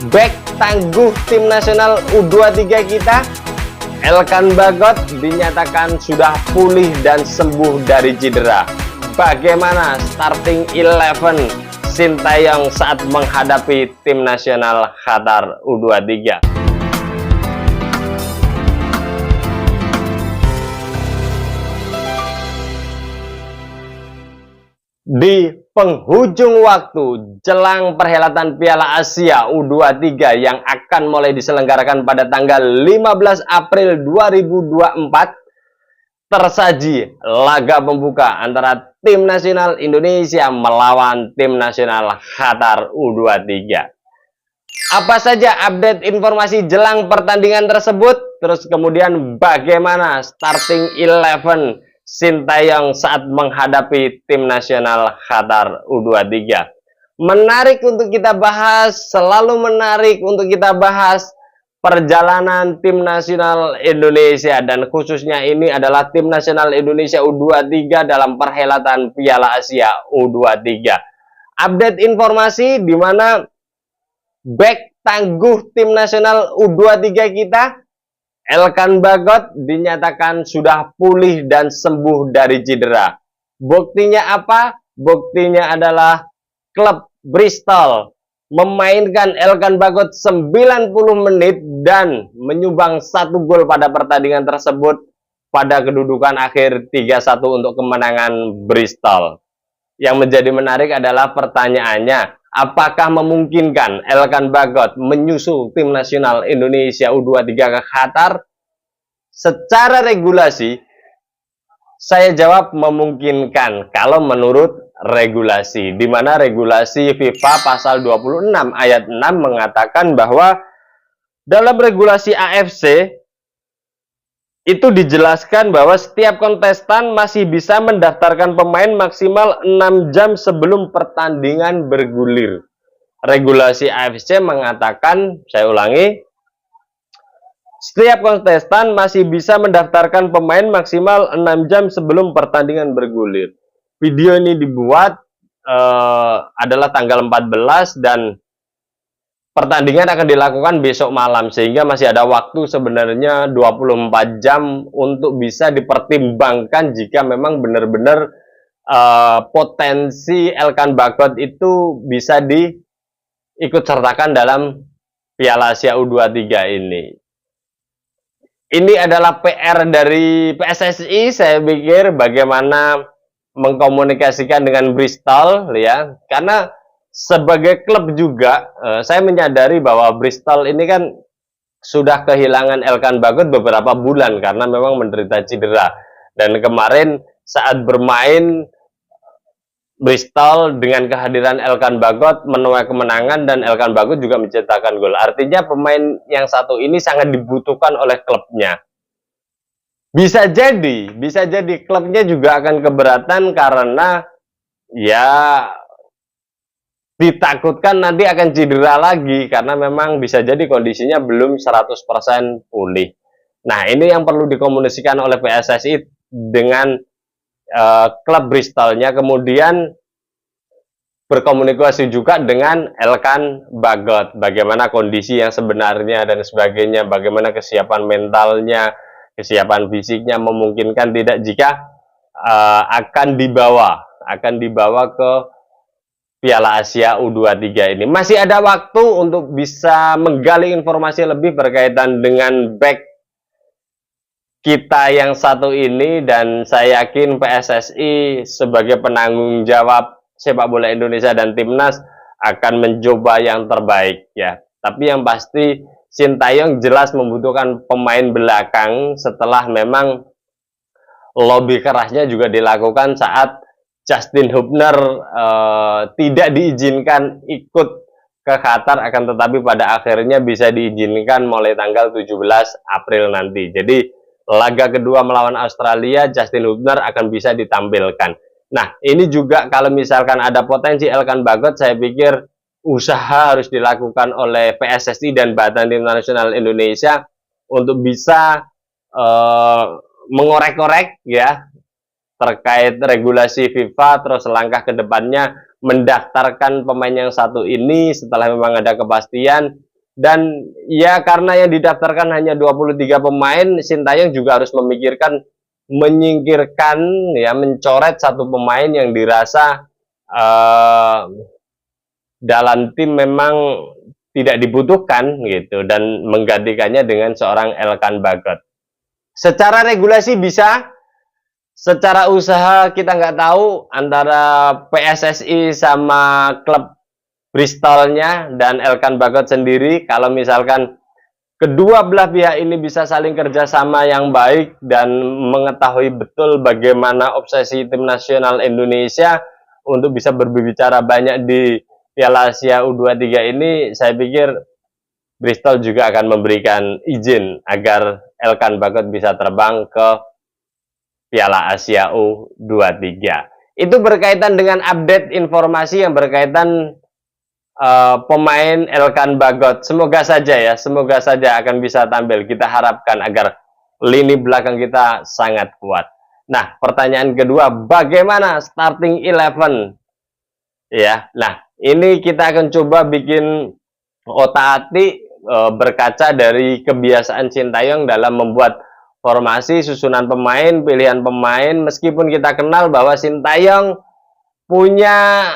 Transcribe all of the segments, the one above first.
Bek tangguh tim nasional U23 kita, Elkan Bagot dinyatakan sudah pulih dan sembuh dari cedera. Bagaimana starting 11 Sintayong saat menghadapi tim nasional Qatar U23? Di penghujung waktu jelang perhelatan Piala Asia U23 yang akan mulai diselenggarakan pada tanggal 15 April 2024, tersaji laga pembuka antara tim nasional Indonesia melawan tim nasional Qatar U23. Apa saja update informasi jelang pertandingan tersebut? Terus kemudian bagaimana starting 11 Sintayong saat menghadapi tim nasional Qatar U23? Menarik untuk kita bahas, selalu menarik untuk kita bahas perjalanan tim nasional Indonesia, dan khususnya ini adalah tim nasional Indonesia U23 dalam perhelatan Piala Asia U23. Update informasi di mana bek tangguh tim nasional U23 kita, Elkan Bagot, dinyatakan sudah pulih dan sembuh dari cedera. Buktinya apa? Buktinya adalah klub Bristol memainkan Elkan Bagot 90 menit dan menyumbang 1 gol pada pertandingan tersebut pada kedudukan akhir 3-1 untuk kemenangan Bristol. Yang menjadi menarik adalah pertanyaannya, apakah memungkinkan Elkan Bagot menyusul tim nasional Indonesia U23 ke Qatar? Secara regulasi, saya jawab memungkinkan kalau menurut regulasi, di mana regulasi FIFA pasal 26 ayat 6 mengatakan bahwa dalam regulasi AFC itu dijelaskan bahwa setiap kontestan masih bisa mendaftarkan pemain maksimal 6 jam sebelum pertandingan bergulir. Regulasi AFC mengatakan, saya ulangi, setiap kontestan masih bisa mendaftarkan pemain maksimal 6 jam sebelum pertandingan bergulir. Video ini dibuat adalah tanggal 14 dan pertandingan akan dilakukan besok malam, sehingga masih ada waktu sebenarnya 24 jam untuk bisa dipertimbangkan jika memang benar-benar potensi Elkan Bagot itu bisa diikut sertakan dalam Piala Asia U23 ini. Ini adalah PR dari PSSI, saya pikir, bagaimana mengkomunikasikan dengan Bristol, ya, karena sebagai klub juga saya menyadari bahwa Bristol ini kan sudah kehilangan Elkan Bagot beberapa bulan karena memang menderita cedera, dan kemarin saat bermain Bristol dengan kehadiran Elkan Bagot menuai kemenangan dan Elkan Bagot juga menciptakan gol. Artinya pemain yang satu ini sangat dibutuhkan oleh klubnya. Bisa jadi klubnya juga akan keberatan karena ya ditakutkan nanti akan cedera lagi karena memang bisa jadi kondisinya belum 100% pulih. Nah, ini yang perlu dikomunikasikan oleh PSSI dengan klub Bristolnya, kemudian berkomunikasi juga dengan Elkan Bagot, bagaimana kondisi yang sebenarnya dan sebagainya, bagaimana kesiapan mentalnya, kesiapan fisiknya memungkinkan tidak jika akan dibawa ke Piala Asia U23 ini. Masih ada waktu untuk bisa menggali informasi lebih berkaitan dengan bek kita yang satu ini, dan saya yakin PSSI sebagai penanggung jawab sepak bola Indonesia dan timnas akan mencoba yang terbaik, ya. Tapi yang pasti Sintayong jelas membutuhkan pemain belakang setelah memang lobby kerasnya juga dilakukan saat Justin Hubner tidak diizinkan ikut ke Qatar, akan tetapi pada akhirnya bisa diizinkan mulai tanggal 17 April nanti. Jadi laga kedua melawan Australia, Justin Hubner akan bisa ditampilkan. Nah, ini juga kalau misalkan ada potensi Elkan Bagot, saya pikir usaha harus dilakukan oleh PSSI dan Badan Tim Nasional Indonesia untuk bisa mengorek-korek, ya, terkait regulasi FIFA, terus langkah ke depannya mendaftarkan pemain yang satu ini setelah memang ada kepastian Dan ya karena yang didaftarkan hanya 23 pemain, Sintayong juga harus memikirkan menyingkirkan ya, mencoret satu pemain yang dirasa dalam tim memang tidak dibutuhkan gitu, dan menggantikannya dengan seorang Elkan Bagot. Secara regulasi bisa, secara usaha kita nggak tahu antara PSSI sama klub Bristolnya dan Elkan Bagot sendiri. Kalau misalkan kedua belah pihak ini bisa saling kerjasama yang baik dan mengetahui betul bagaimana obsesi tim nasional Indonesia untuk bisa berbicara banyak di Piala Asia U23 ini, saya pikir Bristol juga akan memberikan izin agar Elkan Bagot bisa terbang ke Piala Asia U23. Itu berkaitan dengan update informasi yang berkaitan pemain Elkan Bagot. Semoga saja ya, semoga saja akan bisa tampil. Kita harapkan agar lini belakang kita sangat kuat. Nah, pertanyaan kedua, bagaimana starting 11? Ya, nah ini kita akan coba bikin otak-atik berkaca dari kebiasaan Sintayong dalam membuat formasi, susunan pemain, pilihan pemain. Meskipun kita kenal bahwa Sintayong punya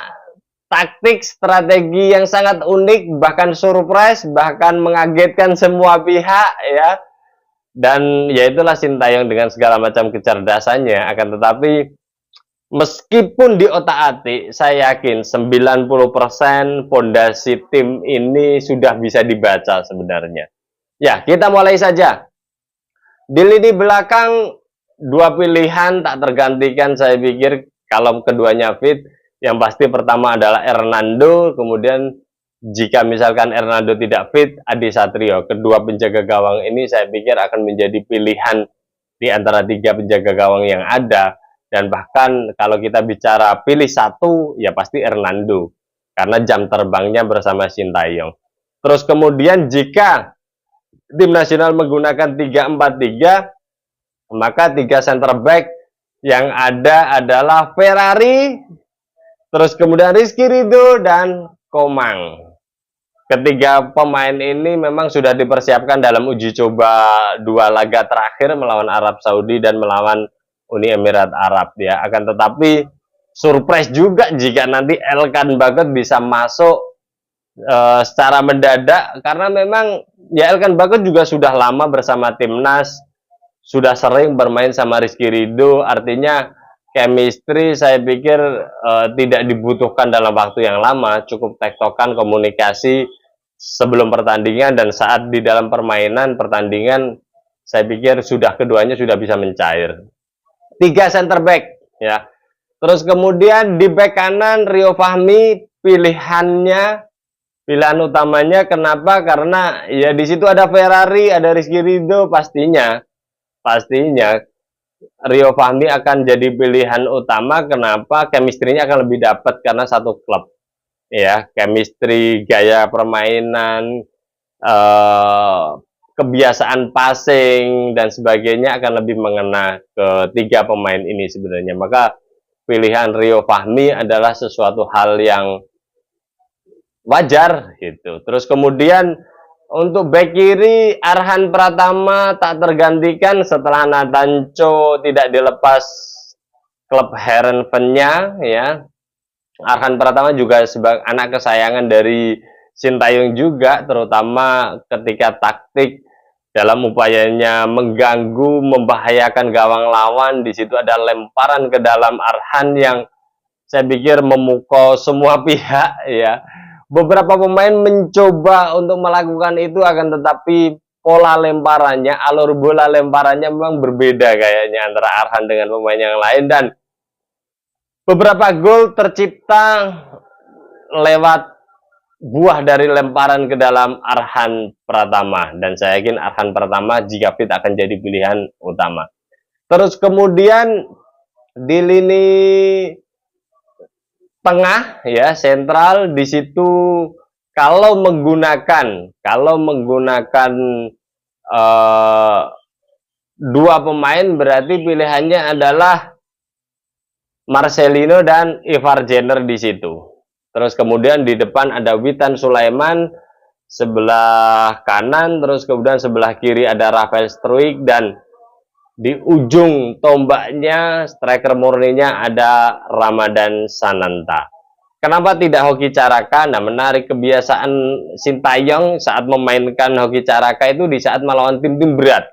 taktik, strategi yang sangat unik, bahkan surprise, bahkan mengagetkan semua pihak ya. Dan ya itulah Sintayong dengan segala macam kecerdasannya. Akan tetapi meskipun di otak-atik, saya yakin 90% pondasi tim ini sudah bisa dibaca sebenarnya. Ya, kita mulai saja. Di lini belakang, dua pilihan tak tergantikan saya pikir kalau keduanya fit. Yang pasti pertama adalah Hernando, kemudian jika misalkan Hernando tidak fit, Adi Satrio. Kedua penjaga gawang ini saya pikir akan menjadi pilihan di antara tiga penjaga gawang yang ada. Dan bahkan kalau kita bicara pilih satu, ya pasti Hernando. Karena jam terbangnya bersama Sintayong. Terus kemudian jika tim nasional menggunakan 3-4-3, maka tiga center back yang ada adalah Ferrari, terus kemudian Rizky Ridho, dan Komang. Ketiga pemain ini memang sudah dipersiapkan dalam uji coba 2 laga terakhir melawan Arab Saudi dan melawan Uni Emirat Arab ya. Akan tetapi surprise juga jika nanti Elkan Bagot bisa masuk secara mendadak, karena memang ya Elkan Bagot juga sudah lama bersama timnas, sudah sering bermain sama Rizky Ridho, artinya chemistry saya pikir tidak dibutuhkan dalam waktu yang lama, cukup tektokan, komunikasi sebelum pertandingan dan saat di dalam pertandingan saya pikir sudah keduanya sudah bisa mencair. 3 center back ya. Terus kemudian di back kanan Rio Fahmi pilihan utamanya. Kenapa? Karena ya di situ ada Ferrari, ada Rizky Ridho, pastinya Rio Fahmi akan jadi pilihan utama. Kenapa? Chemistry-nya akan lebih dapat karena satu klub ya, chemistry, gaya permainan, kebiasaan passing dan sebagainya akan lebih mengena ke tiga pemain ini sebenarnya. Maka pilihan Rio Fahmi adalah sesuatu hal yang wajar gitu. Terus kemudian untuk back kiri Arhan Pratama tak tergantikan setelah Nathan Cho tidak dilepas klub Heerenveen-nya ya. Arhan Pratama juga sebagai anak kesayangan dari Sintayong juga, terutama ketika taktik dalam upayanya mengganggu, membahayakan gawang lawan. Di situ ada lemparan ke dalam Arhan yang saya pikir memukau semua pihak ya. Beberapa pemain mencoba untuk melakukan itu, akan tetapi pola lemparannya, alur bola lemparannya memang berbeda kayaknya antara Arhan dengan pemain yang lain, dan beberapa gol tercipta lewat buah dari lemparan ke dalam Arhan Pratama, dan saya yakin Arhan Pratama jika fit akan jadi pilihan utama. Terus kemudian di lini tengah ya, sentral, di situ kalau menggunakan dua pemain berarti pilihannya adalah Marcelino dan Ivar Jenner di situ. Terus kemudian di depan ada Witan Sulaiman sebelah kanan, terus kemudian sebelah kiri ada Rafael Struijk, dan di ujung tombaknya striker murninya ada Ramadan Sananta. Kenapa tidak Hoki Caraka? Nah, menarik kebiasaan Sintayong saat memainkan Hoki Caraka itu di saat melawan tim-tim berat,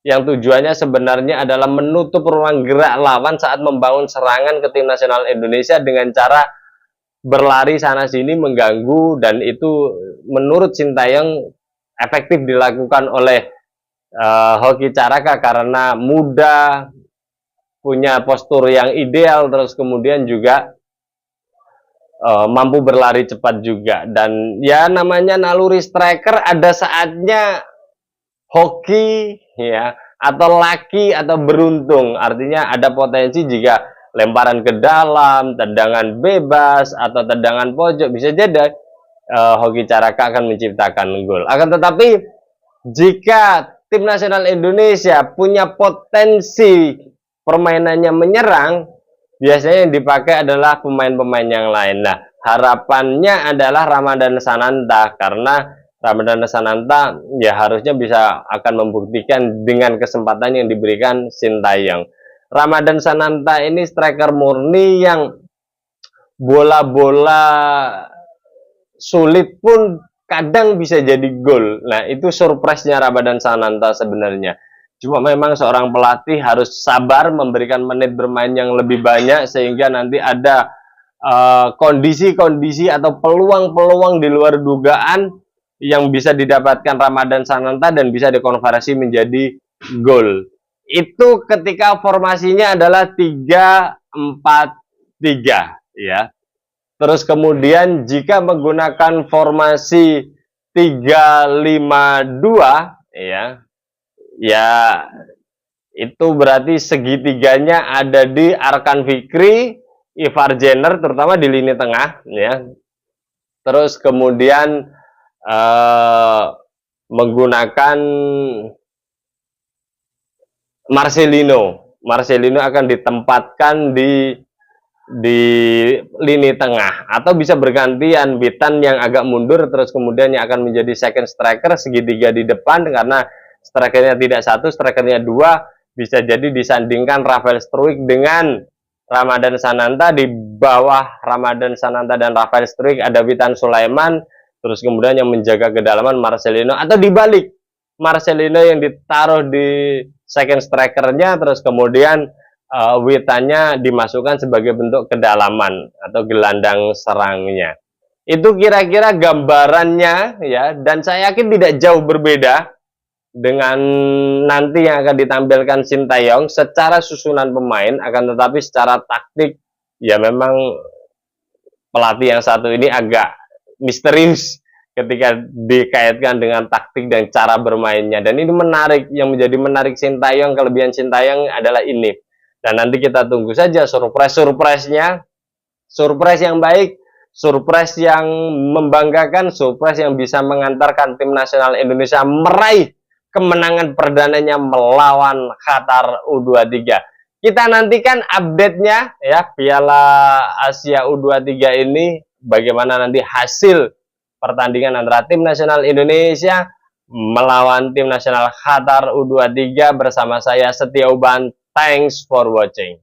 yang tujuannya sebenarnya adalah menutup ruang gerak lawan saat membangun serangan ke tim nasional Indonesia dengan cara berlari sana sini mengganggu, dan itu menurut Sintayong efektif dilakukan oleh Hoki Caraka karena muda, punya postur yang ideal, terus kemudian juga mampu berlari cepat juga. Dan ya namanya naluri striker ada saatnya hoki ya, atau laki atau beruntung, artinya ada potensi jika lemparan ke dalam, tendangan bebas atau tendangan pojok bisa jadi Hoki Caraka akan menciptakan gol. Akan tetapi jika tim nasional Indonesia punya potensi permainannya menyerang, biasanya yang dipakai adalah pemain-pemain yang lain. Nah, harapannya adalah Ramadan Sananta, karena Ramadan Sananta ya harusnya bisa akan membuktikan dengan kesempatan yang diberikan Sintayong. Ramadan Sananta ini striker murni yang bola-bola sulit pun kadang bisa jadi gol. Nah, itu surprise-nya Ramadan Sananta sebenarnya. Cuma memang seorang pelatih harus sabar memberikan menit bermain yang lebih banyak, sehingga nanti ada kondisi-kondisi atau peluang-peluang di luar dugaan yang bisa didapatkan Ramadan Sananta dan bisa dikonversi menjadi gol. Itu ketika formasinya adalah 3-4-3 ya. Terus kemudian jika menggunakan formasi 3-5-2 ya, ya itu berarti segitiganya ada di Arkan Fikri, Ivar Jenner terutama di lini tengah ya. Terus kemudian menggunakan Marcelino akan ditempatkan di lini tengah, atau bisa bergantian Bitan yang agak mundur, terus kemudian yang akan menjadi second striker segitiga di depan, karena strikernya tidak satu, strikernya dua, bisa jadi disandingkan Rafael Struijk dengan Ramadan Sananta. Di bawah Ramadan Sananta dan Rafael Struijk ada Witan Sulaiman, terus kemudian yang menjaga kedalaman Marcelino, atau dibalik, Marcelino yang ditaruh di second strikernya, terus kemudian Witannya dimasukkan sebagai bentuk kedalaman atau gelandang serangnya. Itu kira-kira gambarannya ya, dan saya yakin tidak jauh berbeda dengan nanti yang akan ditampilkan Sintayong secara susunan pemain. Akan tetapi secara taktik ya memang pelatih yang satu ini agak misterius ketika dikaitkan dengan taktik dan cara bermainnya. Dan ini menarik, yang menjadi menarik Sintayong, kelebihan Sintayong adalah ini. Dan nanti kita tunggu saja surprise-surprise-nya, surprise yang baik, surprise yang membanggakan, surprise yang bisa mengantarkan tim nasional Indonesia meraih kemenangan perdananya melawan Qatar U23. Kita nantikan update-nya ya, Piala Asia U23 ini, bagaimana nanti hasil pertandingan antara tim nasional Indonesia melawan tim nasional Qatar U23 bersama saya Setia Uban. Thanks for watching.